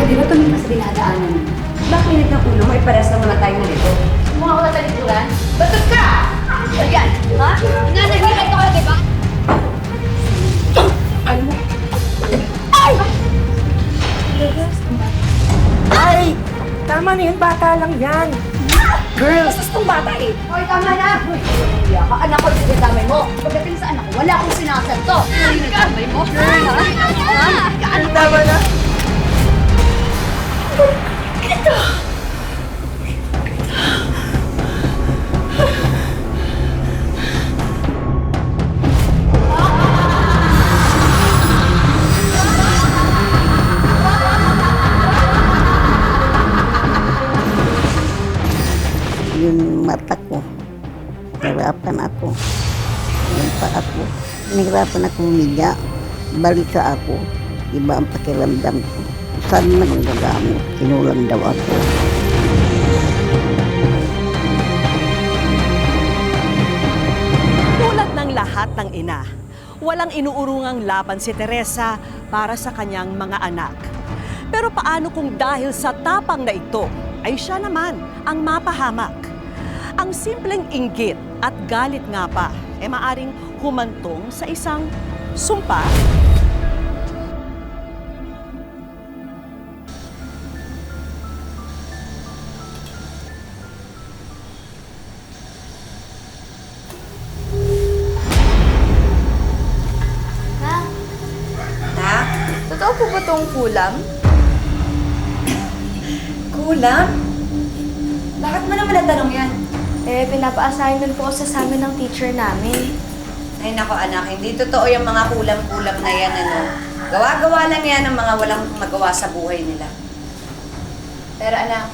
di ba tumingin ka sa dinadaanan mo? Bakit init ng ulo mo? Ipares lang naman tayo na nito. Mga wala talikuran? Batot ka! Ayan, ha? Nananagilan ako, di ba? Alam mo? Ay! Tama na yun, bata lang yan. Girls! Bastos tong bata eh. Hoy, tama na! Hoy, iya ka. Anak ko, sinadamay mo. Pagdating sa anak ko, wala akong sinasanto. Sinadamay mo? Girl, ha? Tama na. Yung mata ko, nahirapan ako. Yung paa ko, nahirapan ako humiga. Balisa ako, iba ang pakiramdam ko. Saan man ang gagamot, kinulang daw ako. Tulad ng lahat ng ina, walang inuurungang laban si Teresa para sa kanyang mga anak. Pero paano kung dahil sa tapang na ito, ay siya naman ang mapahamak? Ang simpleng inggit at galit nga pa ay maaring humantong sa isang sumpa. Totoo po ba itong kulam? Kulang? Bakit mo naman natanong yan? Pinapa-assign din po sa amin ng teacher namin. Ay nako anak, hindi totoo yung mga kulang-kulang na yan, ano. Gawa-gawa lang yan ng mga walang magawa sa buhay nila. Pero anak,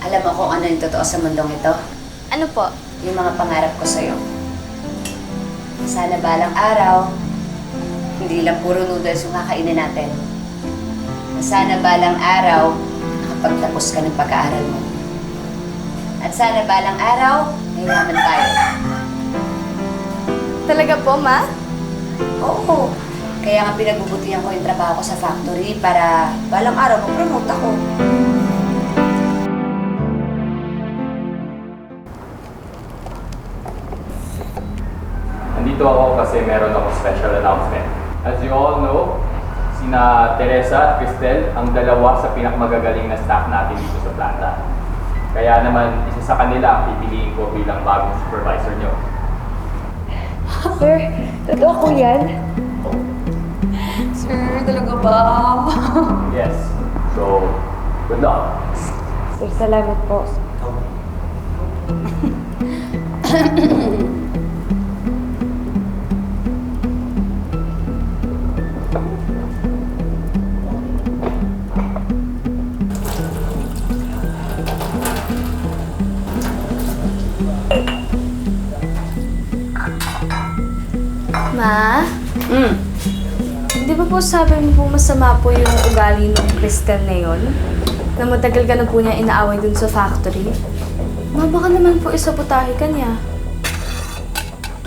alam mo kung ano yung totoo sa mundong ito? Ano po? Yung mga pangarap ko sa'yo. Sana balang araw, hindi lang puro noodles yung kakainin natin. Sana balang araw, nakapagtapos ka ng pag-aaral mo. At sana balang araw, mayaman tayo. Talaga po, Ma? Oo. Kaya nga pinagbubutihan ko yung trabaho ko sa factory para balang araw mag-promote ako. Nandito ako kasi meron ako special announcement. As you all know, sina Teresa at Cristel ang dalawa sa pinakamagagaling na staff natin dito sa planta. Kaya naman, isa sa kanila ang pipiliin ko bilang bagong supervisor nyo. Sir, totoo po yan? Sir, talaga ba? Yes. So, good luck. Sir, salamat po. Ma? Di ba po sabi mo po masama po yung ugali ng Cristel na yun? Na matagal ka na po niya inaaway dun sa factory? Ma, baka naman po isabotahe ka niya.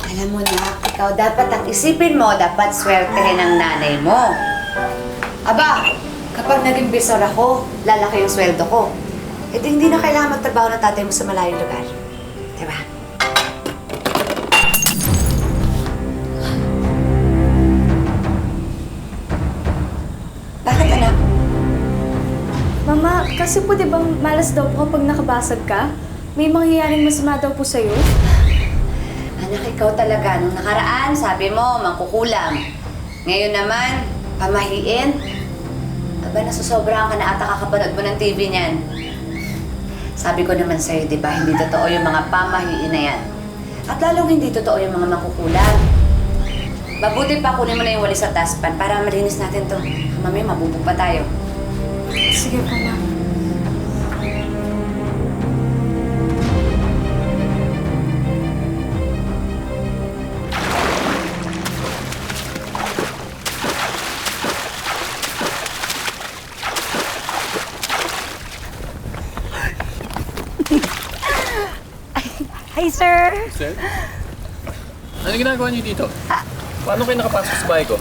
Alam mo na, ikaw dapat ang isipin mo, dapat swertehin ang nanay mo. Aba, kapag naging bisor ako, lalaki yung sweldo ko. E di hindi na kailangan magtrabaho ng tatay mo sa malayong lugar. Diba? Bakit anak? Mama, kasi po di ba malas daw po kapag nakabasag ka? May mangyayaring masama daw po sa'yo? Anak, ikaw talaga. Nung nakaraan, sabi mo, mangkukulam. Ngayon naman, pamahiin. Aba, nasusobrahan ka na ata kakapanood mo ng TV niyan. Sabi ko naman sa'yo, di ba, hindi totoo yung mga pamahiin na yan. At lalong hindi totoo yung mga mangkukulam. Mabuti pa kunin mo na yung walis sa taspan para malinis natin to. Mamaya, mabubog pa tayo. Sige po, Ma. Hi, sir! Sir? Ano ginagawa niyo dito? Paano kayo nakapasok sa bahay ko?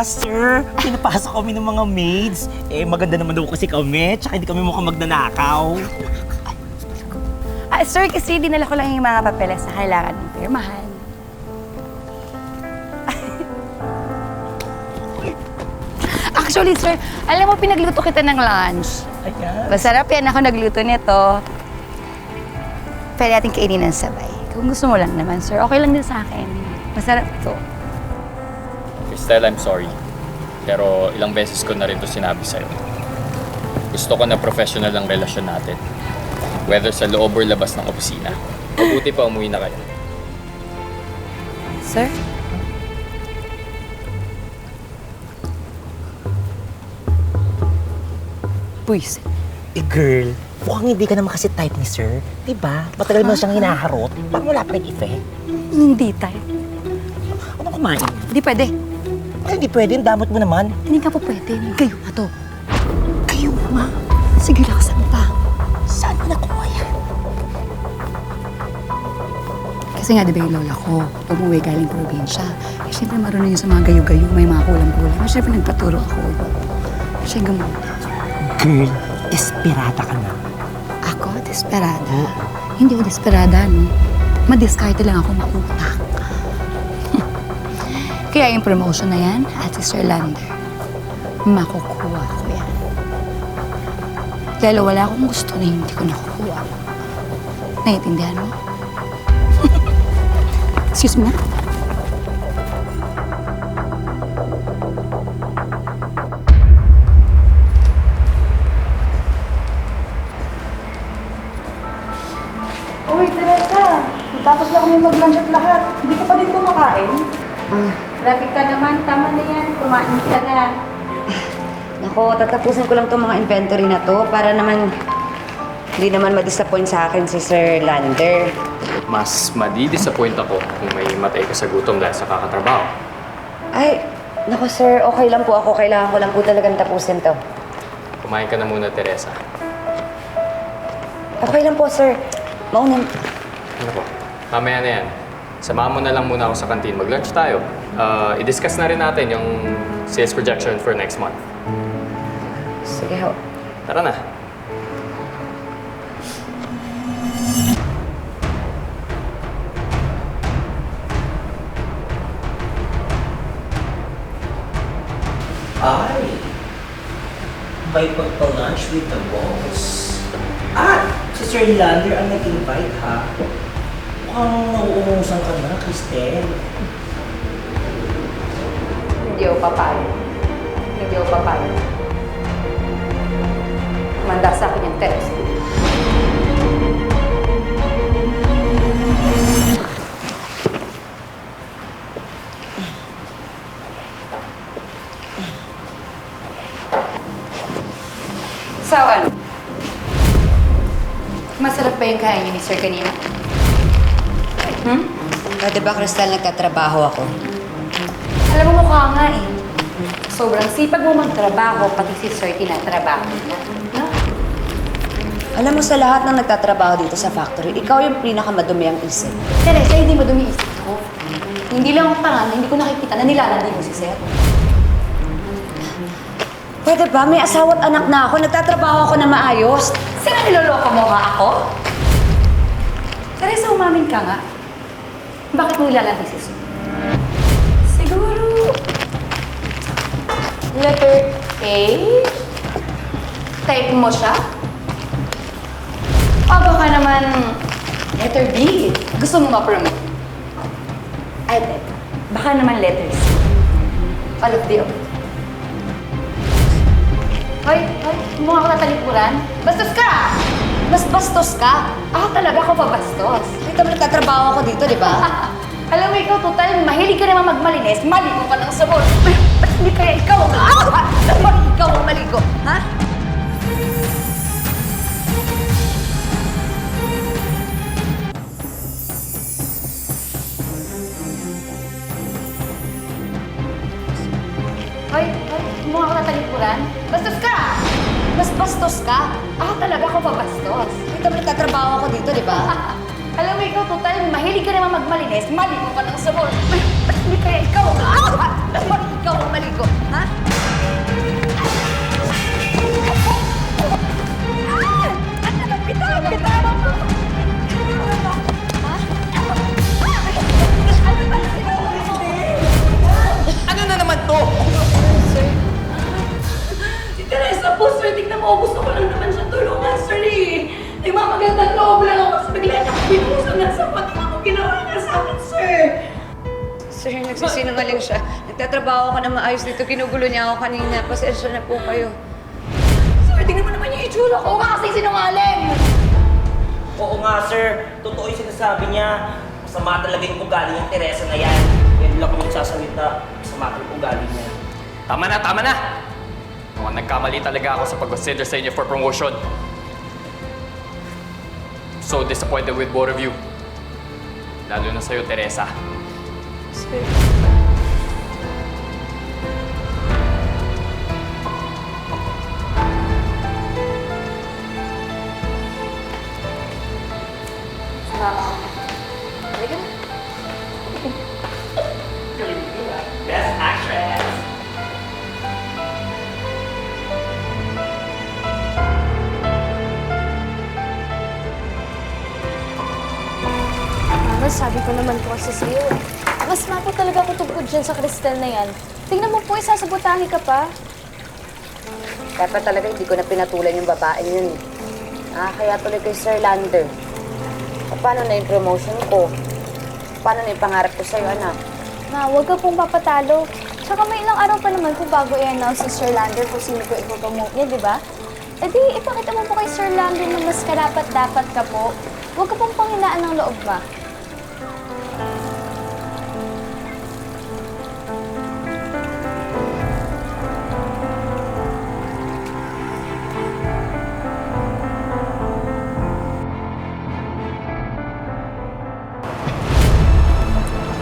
Sir, pinapasok kami ng mga maids. Maganda naman daw kasi kami, tsaka hindi kami mukhang magnanakaw. Sir, kasi dinala ko lang yung mga papeles na kailangan mong pirmahan. Actually, sir, alam mo, pinagluto kita ng lunch. Ayan. Masarap yan. Ako nagluto nito. Pwede natin kainin ng sabay. Kung gusto mo lang naman, sir, okay lang din sa akin. Masarap to. Cristel, I'm sorry. Pero ilang beses ko na rin to sinabi sa'yo. Gusto ko na professional ang relasyon natin. Whether sa loob or labas ng opisina. Mabuti pa umuwi na kayo. Sir? Puwis. Girl, mukhang hindi ka naman kasi type ni sir. Diba? Matagal mo na siyang hinaharot. Parang wala pa nag-effect. Hindi tayo. Ano kumain? Hindi pwede. Ay, hindi pwede. Ang damot mo naman. Hindi ka po pwede. Kayo na to. Kayo ma. Sige, lakasan mo pa. Saan mo nakuha yan? Kasi nga, di ba yung lola ko, pag umuwi galing probinsya, eh, siyempre marunong yun sa mga gayo-gayo, may mga kulang-kulang. Eh, siyempre nagpaturo ako. Siya gumawa. Girl, desperada ka na. Ako, desperada. Hindi ako desperada, no? Madiskarte lang ako mautak. Kaya yung promotion na yan, at si Sir Lander, makukuha ko yan. Lalo wala akong gusto na hindi ko nakukuha. Naiintindihan mo? Excuse me na. Uy, Teresa! Tapos lang kami mag-lunch at lahat. Hindi ka pa din kumakain? Traffic ka naman. Tama na yan. Kumain ka na. Nako, tatapusin ko lang itong mga inventory na to para naman hindi naman ma-disappoint sa akin si Sir Lander. Mas madi-disappoint ako kung may matay ka sa gutom dahil sa kakatrabaho. Ay, nako sir, okay lang po ako. Kailangan ko lang po talagang tapusin to. Kumain ka na muna, Teresa. Okay lang po, sir. Mauna. Ano po? Mamaya na yan. Samahan mo na lang muna ako sa kantin. Mag-lunch tayo. I-discuss na rin natin yung sales projection for next month. Sige ho. Tara na. Ay, may pagpa-lunch with the boss. Si Sir Lander ang nag-invite ha. Mukhang nauumusan ka na, Cristel. Hindi ako papayag. Hindi ako papayag. Manda sa akin yung text. So, ano? Masarap ba yung kain niyo ni Sir kanina? Pwede ba, Cristal, nagtatrabaho ako? Alam mo, mukha nga eh. Sobrang sipag mo magtrabaho, pati si Sir tinatrabaho niya. No? Alam mo, sa lahat ng nagtatrabaho dito sa factory, ikaw yung pinakamadumi ang isip. Teresa, hindi mo dumiisip ko. Hindi lang ako tanga, hindi ko nakikita na nilalandi mo si Sir. Pwede ba? May asawa at anak na ako. Nagtatrabaho ako na maayos. Sino niloloko mo nga ako? Teresa, umamin ka nga. Bakit mo nilalandi si Sir? Siguro... letter A? Type mo siya? O baka naman letter B? Gusto mo ma-promote? Ay, baka naman letter C. All of the above. Hoy, mukha ko tatalikuran. Bastos ka! Mas bastos ka. Ako talaga ako pabastos. Kita mo nagtatrabaho ako dito, di ba? Alam mo, ikaw total, mahilig ka naman magmalinis, maligo ka ng sabon. Ba't hindi kaya ikaw ang maligo, ha? Bakit ikaw ang maligo, ha? Hoy, mukha ko tatalikuran. Bastos ka! Mas bastos ka. Ako talaga ako pabastos. Kita mo nagtatrabaho ako dito, di ba? Alam mo ikaw, total, mahilig ka naman magmalinis. Maligo ka ng sabon. Ba't hindi kaya ikaw? Ba't ikaw ang maligo? Ha? Bitawan mo! Ano na naman to? Si Teresa po, sir, tignan mo, gusto ko lang naman siya tulungan, sir, eh. Nagmamagandang loob lang ako sa bigla niya kung binuhusan na sa pati mo ginawa niya sa akin, sir. Sir, nagsisinungaling siya. Nagtatrabaho ka na maayos dito. Kinugulo niya ako kanina. Pasensya na po kayo. Sir, tingnan mo naman yung itsura ko, kasi sinungaling. Oo nga, sir. Totoo yung sinasabi niya. Masama talaga yung ugali ng Teresa na yan. Yan lang kami nagsasalita. Masama talaga yung ugali niya. Tama na, tama na! Mukhang nagkamali talaga ako sa pag-consider sa inyo for promotion. I'm so disappointed with both of you. Lalo na sa'yo, Teresa. Sir. Best actress! Mama, sabi ko naman po kasi sa'yo eh. Mas mapo talaga ako tungkol dyan sa Cristel na yan. Tingnan mo po, isasabotahe ka pa. Dapat talaga hindi ko na pinatulan yung babae yun. Kaya tuloy kay Sir Lander. Paano na yung promotion ko? Paano na yung pangarap ko sa'yo, anak? Ma, huwag ka pong papatalo. Tsaka may ilang araw pa naman po bago i-announce si Sir Lander kung sino po ipopromote niya, di ba? E di, ipakita mo po kay Sir Lander na mas karapat-dapat ka po. Huwag ka pong panghinaan ng loob, ma.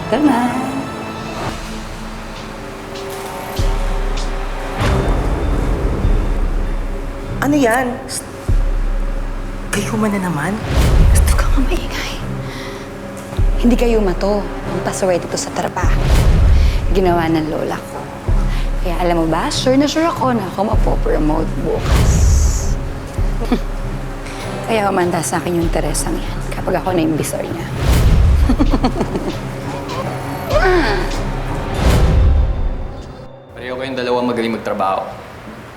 Tama. Ano yan? Kayo man na naman? Gusto ka nga maingay. Hindi kayo mato. Ang pasaway dito sa trabaho. Ginawa ng lola ko. Kaya alam mo ba, sure na sure ako na ako mapopromote bukas. Kaya umanda sa akin yung Teresang yan kapag ako na yung bisor niya. Pareho kayong dalawa magaling magtrabaho.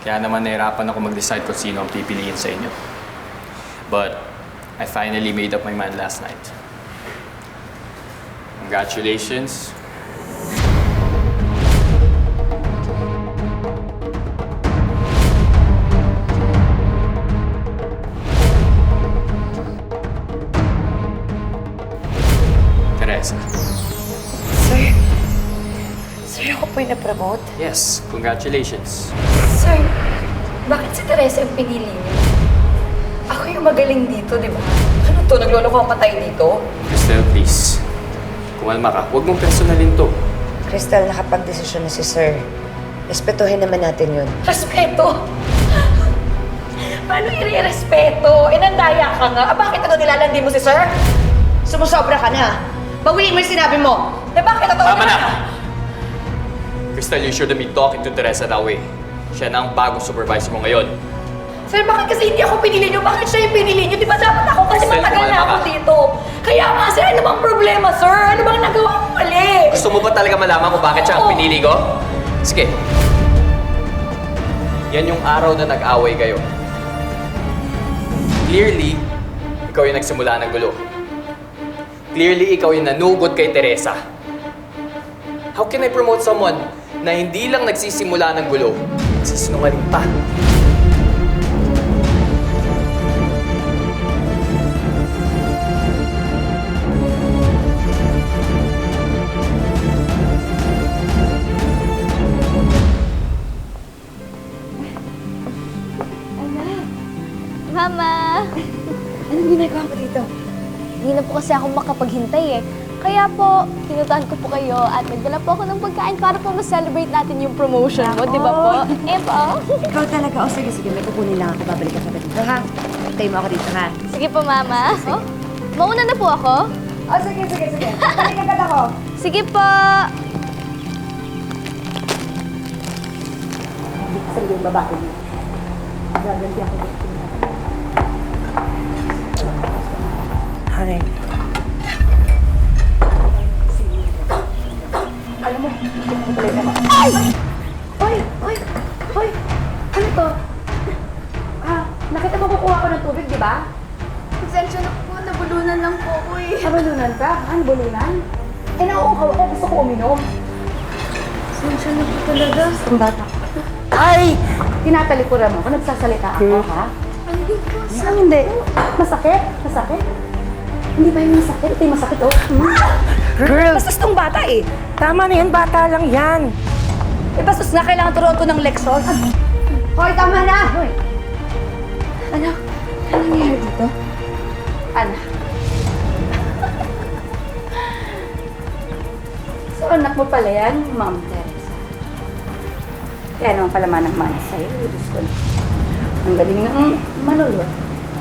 Kaya naman nahirapan ako mag-decide kung sino ang pipiliin sa inyo. But I finally made up my mind last night. Congratulations. Teresa. Sir, ako po yung na-promote. Yes, congratulations. Sir, bakit si Teresa yung pinili niyo? Ako yung magaling dito, di ba? Ano to? Nagloloko ang patay dito? Cristel, please. Kumalma ka. Huwag mong personalin to. Crystal, nakapag-desisyon na si Sir. Respetuhin naman natin yun. Respeto? Paano i-respeto? Inandaya ka nga. Bakit ano nilalandi mo si Sir? Sumusobra ka na. Bawiin mo yung sinabi mo. Bakit ito? Tama na! Crystal, you shouldn't be talking to Teresa that way. Siya na ang bagong supervisor mo ngayon. Sir, bakit kasi hindi ako pinili niyo? Bakit siya yung pinili niyo? Di ba dapat ako kasi Crystal, matagal na kumalma ako ka. dito? Kaya nga, sir, ano bang problema, sir? Ano bang nagawa ko mali? Gusto mo ba talaga malaman kung bakit siya ang Oo. pinili ko? Sige. Yan yung araw na nag-away kayo. Clearly, ikaw yung nagsimula ng gulo. Clearly, ikaw yung nanugod kay Teresa. How can I promote someone na hindi lang nagsisimula ng gulo, nagsisinungaling pa? Mama! Anong ginagawa mo dito? Hindi na po kasi ako makapaghintay eh. Kaya po, pinuntahan ko po kayo at nagdala po ako ng pagkain para po ma-celebrate natin yung promotion mo, di ba po? Eh po. Ikaw talaga. Sige, may kukunin lang ako. Babalik ka dito, ha? Hintay mo ako dito, ha? Sige po, Mama. Oh, Mauna na po ako? Oh, sige. Balik agad ako. Sige po. Sige yung babae niyo. Gaganti ako dito. Hi. Alam mo, ay! Hoy! Ano to? Nakita mo kukuha ko ng tubig, di ba? Pasensya na po, nabulunan lang po ako eh. Nabulunan ka? Ano bulunan? Eh, nauukaw ako. Gusto ko uminom. Pasensya na po talaga. Ang bata. Ay! Tinatalikuran mo ko. Nagsasalita ako, ha? Hindi po, sir. Ah, hindi. Masakit? Hindi ba yung masakit? Ito yung masakit, oh. Girl, Bastos tong bata, eh. tama na yan, bata lang yan. Eh, bastos na. Kailangan turuan ko ng leksyon. Hoy, tama na! Hoy! Anak, ano nangyayari dito? Anak. So, anak mo pala yan, Ma'am Teresa. Kaya naman pala manang-mana sa'yo. Diyos ko na. Ang galing ng manulot.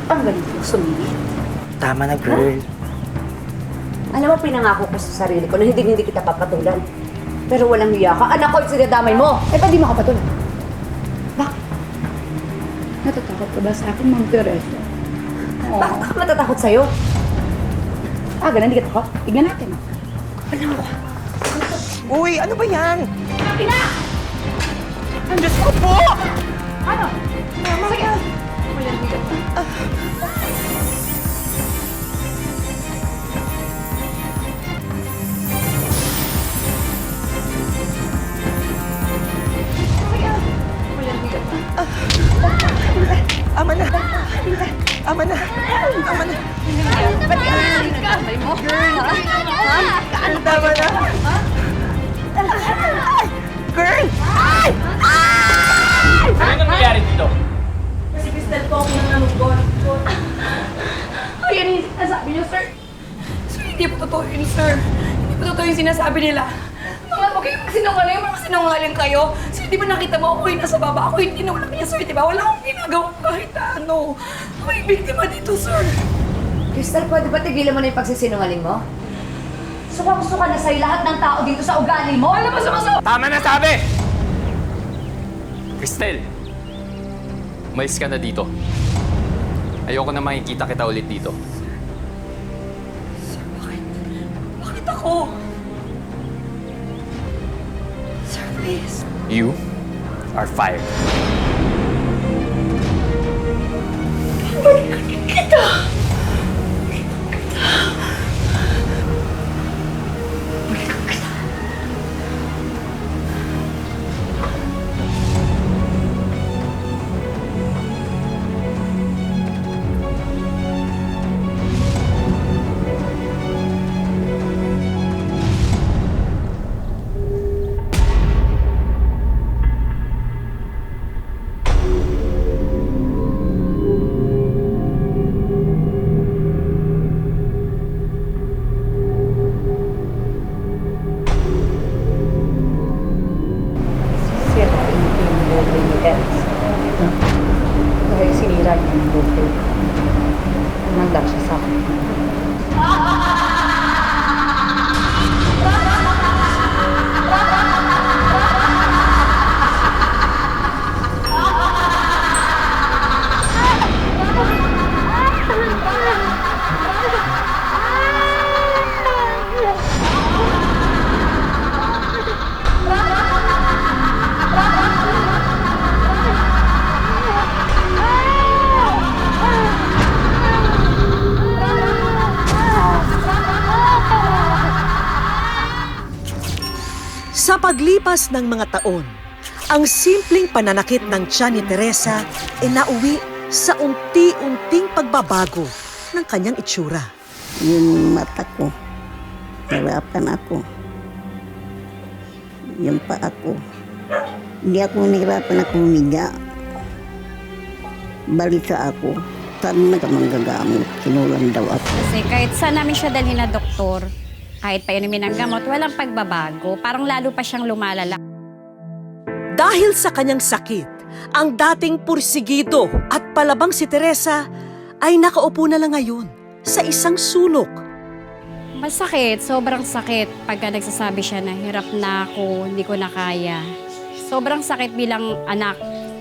Ang galing ng sumingit. Tama na, girl. Alam mo, pinangako ko sa sarili ko na hindi kita papatulan. Pero walang hiya ka. Anak ko, sinadamay mo. Eh, ba't di mo ako patulan? Bakit? Natatakot ka ba sa akin, Ma'am Teresa? Bakit ako matatakot sa'yo? Ganun, hindi ka takot? Tignan natin. Alam mo. Uy, ano ba yan? Ina! Ang Diyos ko po! Ano? Sige. Ama na! Ama na! Ama na! Tama na! Girl! Ano yung nangyayari dito? Si Cristel po ako nang nanugot. Ayan yung sinasabi niyo, sir. Sir, hindi po totoo yun, sir. Hindi po totoo yung sinasabi nila. Huwag kayong magsinungaling kayo. Sir, di ba nakita mo ako yung nasa baba? Ako yung tinulak niya, sir, di ba? Wala akong ginagawa kahit ano. Ako yung biktima dito, sir. Cristel, pwede ba tigilan mo na yung pagsisinungaling mo? Suka na sa'yo lahat ng tao dito sa ugali mo. Alam mo, sumasawa. Tama na sabi! Cristel, umalis ka na dito. Ayoko na makikita kita ulit dito. Sir, bakit ako? Sir, please. You are fired. Dahil sinira niya yung buhay. Umanda siya sa akin. Sa paglipas ng mga taon, ang simpleng pananakit ng tiyan ni Teresa ay nauwi sa unti-unting pagbabago ng kanyang itsura. Yung mata ko, hirapan ako. Yung paa ko, hindi ako nahirapan na humiga. Balisa ako, saan na ka manggagamot, kinulang daw ako. Kasi kahit saan namin siya dalhin na doktor, kahit pa inumin ng gamot, walang pagbabago. Parang lalo pa siyang lumalala. Dahil sa kanyang sakit, ang dating pursigido at palabang si Teresa ay nakaupo na lang ngayon sa isang sulok. Masakit, sobrang sakit pagka nagsasabi siya na hirap na ako, hindi ko na kaya. Sobrang sakit bilang anak.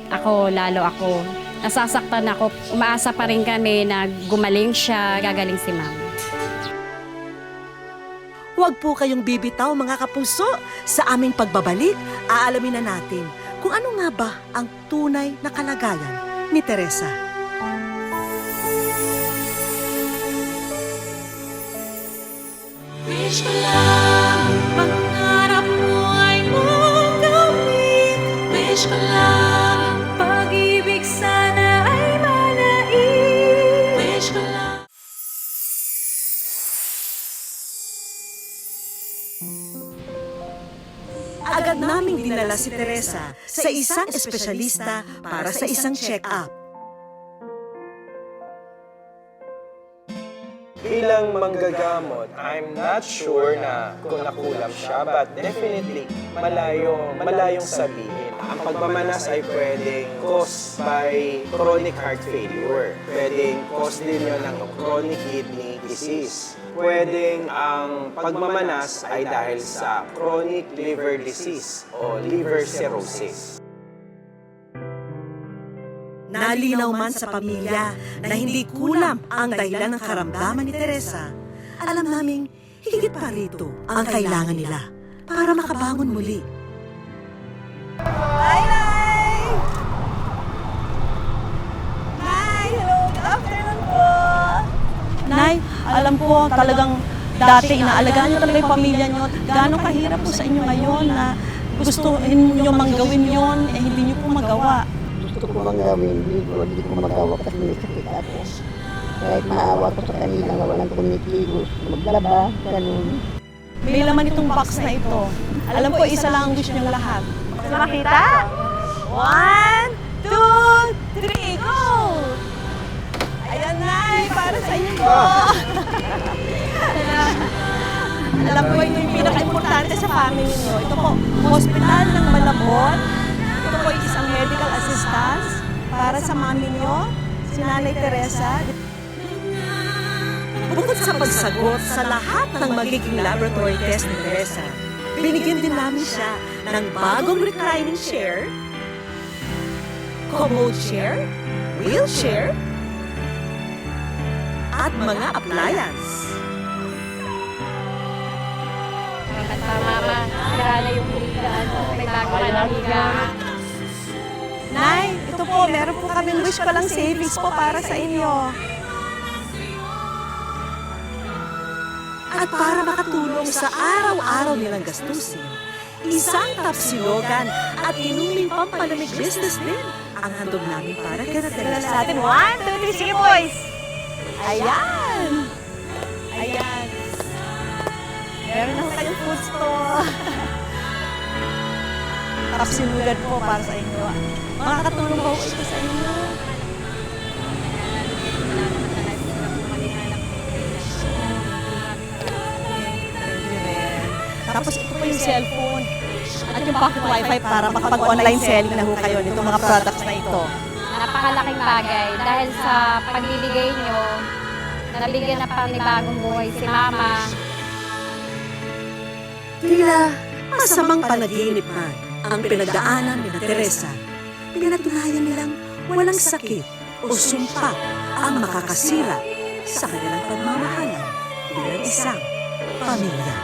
Ako, lalo ako. Nasasaktan ako. Umaasa pa rin kami na gumaling siya, gagaling si ma'am. Huwag po kayong bibitaw mga kapuso. Sa aming pagbabalik, aalamin na natin kung ano nga ba ang tunay na kalagayan ni Teresa. Wish ko lang, pangarap mo ay makamit. Wish ko lang, pag-ibig sana ay manaig. Wish ko lang. Agad naming dinala si Teresa sa isang espesyalista para sa isang check-up. Bilang manggagamot, I'm not sure na kung nakulam siya, but definitely malayong sabihin. Ang pagmamanas ay pwedeng caused by chronic heart failure. Pwedeng cause din yun ng chronic kidney disease. Pwedeng ang pagmamanas ay dahil sa chronic liver disease o liver cirrhosis. Nalinaw man sa pamilya na hindi kulam ang dahilan ng karamdaman ni Teresa, alam naming higit pa rito ang kailangan nila para makabangon muli. Hi, Nay! Nay, hello! Good afternoon po! Nay, alam po talagang dati inaalagaan niyo talaga yung pamilya niyo. Gano'ng kahirap po sa inyo ngayon na gusto niyo manggawin yon, hindi niyo po magawa. Gusto ko manggawin, hindi ko magawa kasi may sakit ako. Kahit maawa ko sa kanila na walang kumikilos, maglaba, ganun. May laman itong box na ito. Alam ko, isa lang ang wish niyong lahat. Makita? 1, 2, 3, go! Ayan, Nay, para sa inyo. Alam ko, ito yung pinaka-importante sa family niyo. Ito po, Hospital ng Malabon. Ito po isang medical assistance para sa mami niyo, si Nanay Teresa. Bukod sa pagsagot sa lahat ng magiging laboratory test ni Teresa, binigyan din namin siya ng bagong reclining chair, commode chair, wheelchair, at mga appliance. Mama, sira na yung higaan ko. May bago ka ng higaan. Nay, ito po, meron po kaming wish ko lang savings po para sa inyo. At para makatulong sa araw-araw nilang gastusin, isang tapsilogan at inuming pampalamig business din ang handog namin para kay Teresa. Sa atin, 1, 2, 3, sige, boys! Ayan! Ayan! Meron na kayong food store. Tapsilogan po para sa inyo. Makakatulong po ito sa inyo. Tapos ito po yung cellphone at yung pocket wifi para makapag-online selling na ho kayo nitong mga products na ito. Napakalaking bagay dahil sa pagbibigay nyo, nabigyan na panibagong buhay si Mama. Tila masamang panaginip man ang pinagdaanan ni Teresa. Pinatunayan nilang walang sakit o sumpa ang makakasira sa kanilang pagmamahalan bilang isang pamilya.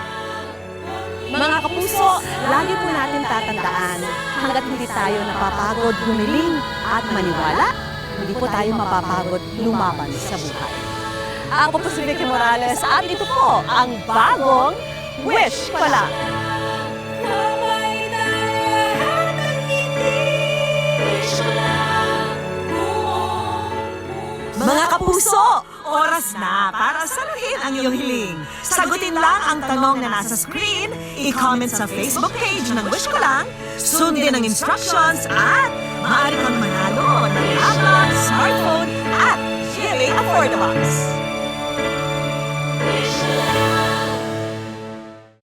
Mga kapuso, lagi po natin tatandaan, hanggat hindi tayo napapagod humiling at maniwala, hindi po tayo mapapagod lumaban sa buhay. Ako po si Vicky Morales at ito po ang bagong Wish Ko Lang! Mga kapuso, oras na para saluhin ang iyong hiling. Sagutin lang ang tanong na nasa screen, i-comment sa Facebook page ng Wish Ko Lang, sundin ang instructions at maaari kang manalo ng laptop, smartphone at GLA Affordabox. Wish ko lang.